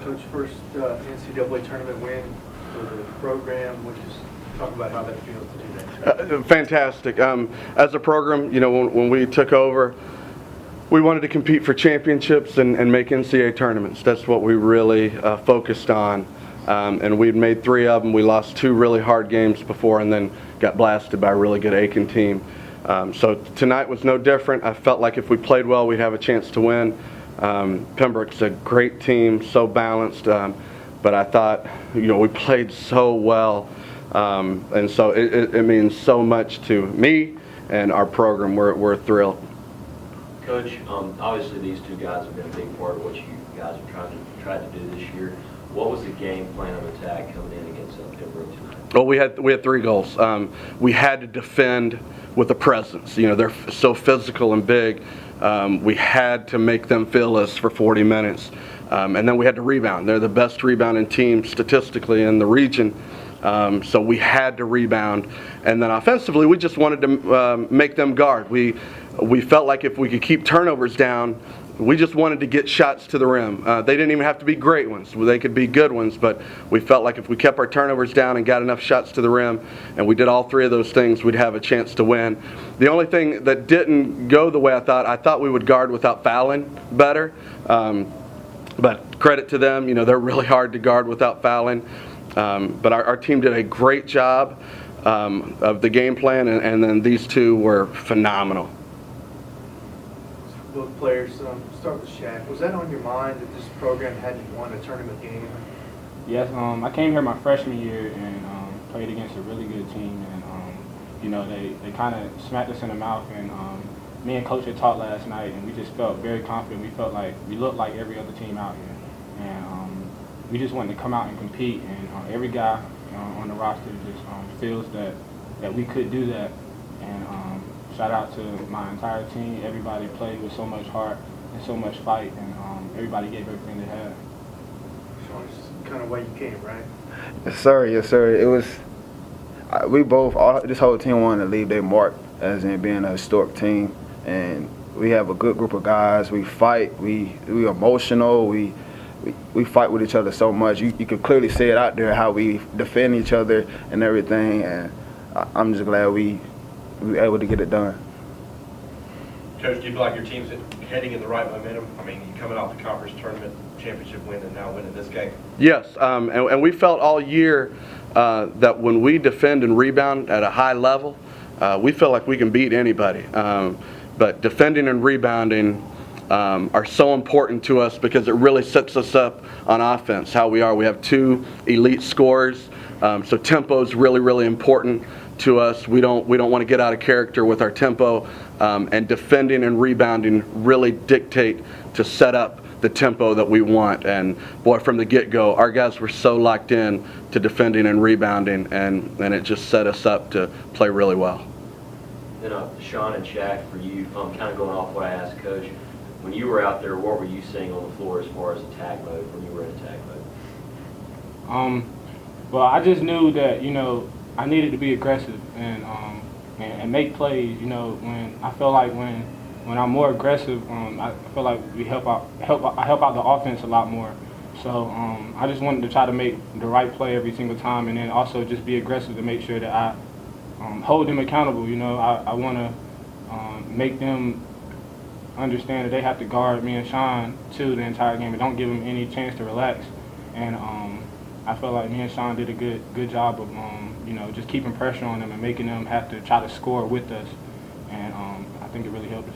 Coach, first NCAA tournament win for the program. Would you just talk about how that feels to do that? Fantastic. As a program, when we took over, we wanted to compete for championships and make NCAA tournaments. That's what we really focused on. And we'd made 3 of them. We lost 2 really hard games before and then got blasted by a really good Aiken team. So tonight was no different. I felt like if we played well, we'd have a chance to win. Pembroke's a great team, so balanced. But I thought, we played so well. And so it means so much to me and our program. We're thrilled. Coach, obviously these 2 guys have been a big part of what you guys have tried to do this year. What was the game plan of attack coming in against Pembroke tonight? Well, we had 3 goals. We had to defend with a presence. They're so physical and big. We had to make them feel us for 40 minutes. And then we had to rebound. They're the best rebounding team statistically in the region. So we had to rebound. And then offensively, we just wanted to make them guard. We felt like if we could keep turnovers down, we just wanted to get shots to the rim. They didn't even have to be great ones. They could be good ones, but we felt like if we kept our turnovers down and got enough shots to the rim, and we did all 3 of those things, we'd have a chance to win. The only thing that didn't go the way I thought we would guard without fouling better. But credit to them, they're really hard to guard without fouling. But our team did a great job of the game plan, and then these 2 were phenomenal. Both players, start with Shaq. Was that on your mind that this program hadn't won a tournament game? Yes, I came here my freshman year and played against a really good team, and they kind of smacked us in the mouth, and me and Coach had talked last night, and we just felt very confident. We felt like we looked like every other team out here, and we just wanted to come out and compete, and every guy on the roster just feels that we could do that, and shout out to my entire team. Everybody played with so much heart and so much fight, and everybody gave everything they had. Shaun, it's kind of why you came, right? Yes, sir. Yes, sir. It was. This whole team wanted to leave their mark as in being a historic team, and we have a good group of guys. We fight. We emotional. We fight with each other so much. You can clearly see it out there how we defend each other and everything. And I'm just glad we were able to get it done. Coach, do you feel like your team's heading in the right momentum? I mean, you coming off the conference tournament championship win and now winning this game. Yes, and we felt all year that when we defend and rebound at a high level, we feel like we can beat anybody. But defending and rebounding are so important to us because it really sets us up on offense, how we are. We have 2 elite scorers, so tempo is really, really important to us. We don't want to get out of character with our tempo, and defending and rebounding really dictate to set up the tempo that we want. And boy, from the get-go, our guys were so locked in to defending and rebounding, and it just set us up to play really well. Then Shaun and Shaq, for you, kind of going off what I asked Coach, when you were out there, what were you seeing on the floor as far as attack mode when you were in attack mode? Well, I just knew that I needed to be aggressive and make plays. When I feel like when I'm more aggressive, I feel like I help out the offense a lot more. So I just wanted to try to make the right play every single time, and then also just be aggressive to make sure that I hold them accountable. I want to make them understand that they have to guard me and Shaun too the entire game and don't give them any chance to relax. And I felt like me and Shaun did a good job of just keeping pressure on them and making them have to try to score with us. And I think it really helped us.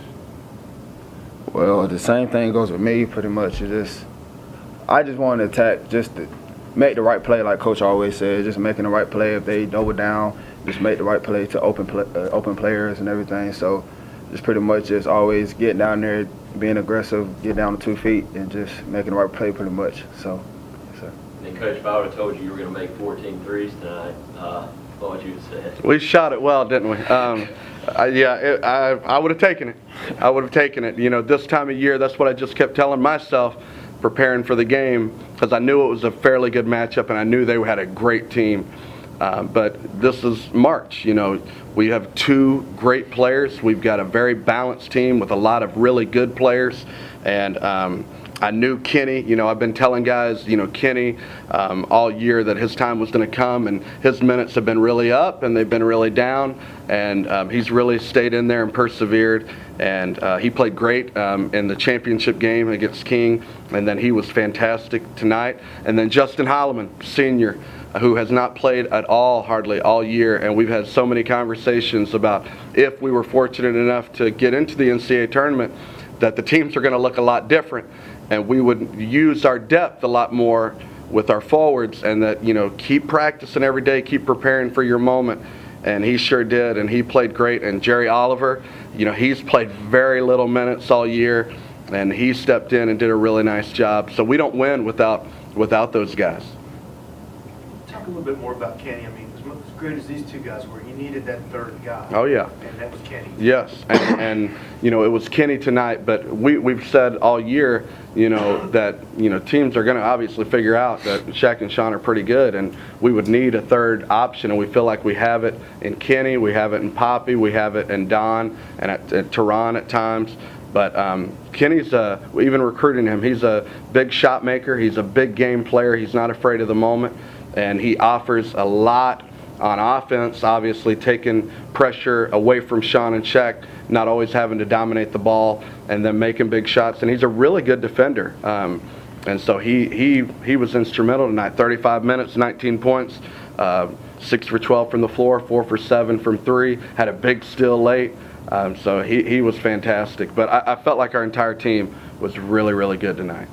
Well, the same thing goes with me pretty much. I just want to attack just to make the right play, like Coach always says, just making the right play. If they double down, just make the right play to open players and everything. So just pretty much just always getting down there, being aggressive, get down to 2 feet, and just making the right play pretty much. So, yes, sir. And Coach, if I would have told you were going to make 14 threes tonight, what would you have said? We shot it well, didn't we? I would have taken it. I would have taken it. This time of year, that's what I just kept telling myself, preparing for the game, because I knew it was a fairly good matchup, and I knew they had a great team. But this is March. We have two great players. We've got a very balanced team with a lot of really good players. And I knew Kenny. I've been telling guys, Kenny all year that his time was going to come, and his minutes have been really up and they've been really down. And he's really stayed in there and persevered. And he played great in the championship game against King, and then he was fantastic tonight. And then Justin Holloman, senior, who has not played at all hardly all year, and we've had so many conversations about if we were fortunate enough to get into the NCAA tournament, that the teams are going to look a lot different, and we would use our depth a lot more with our forwards, and that keep practicing every day, keep preparing for your moment. And he sure did, and he played great. And Jerry Oliver, he's played very little minutes all year, and he stepped in and did a really nice job. So we don't win without those guys. Talk a little bit more about Kenny. I mean, as great as these two guys were, you needed that third guy. Oh, yeah. And that was Kenny. Yes, and it was Kenny tonight, but we've said all year, that teams are going to obviously figure out that Shaq and Shaun are pretty good, and we would need a third option, and we feel like we have it in Kenny, we have it in Poppy, we have it in Don, and at Tehran at times. But Kenny's even recruiting him. He's a big shot maker. He's a big game player. He's not afraid of the moment, and he offers a lot on offense, obviously taking pressure away from Shaun and Shaq, not always having to dominate the ball, and then making big shots. And he's a really good defender. And so he was instrumental tonight. 35 minutes, 19 points, 6 for 12 from the floor, 4 for 7 from 3. Had a big steal late. So he was fantastic. But I felt like our entire team was really, really good tonight.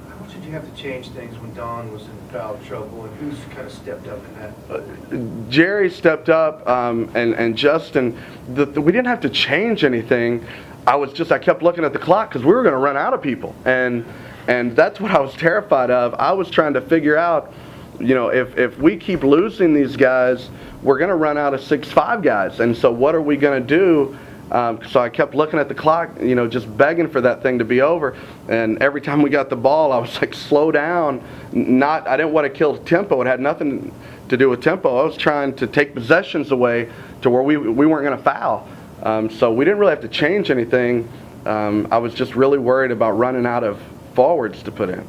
How much did you have to change things when Don was in foul trouble, and who's kind of stepped up in that? Jerry stepped up, and Justin. We didn't have to change anything. I kept looking at the clock because we were going to run out of people, and that's what I was terrified of. I was trying to figure out, if we keep losing these guys, we're going to run out of 6'5" guys, and so what are we going to do? So I kept looking at the clock, just begging for that thing to be over. And every time we got the ball, I was like, slow down. I didn't want to kill tempo. It had nothing to do with tempo. I was trying to take possessions away to where we weren't going to foul. So we didn't really have to change anything. I was just really worried about running out of forwards to put in.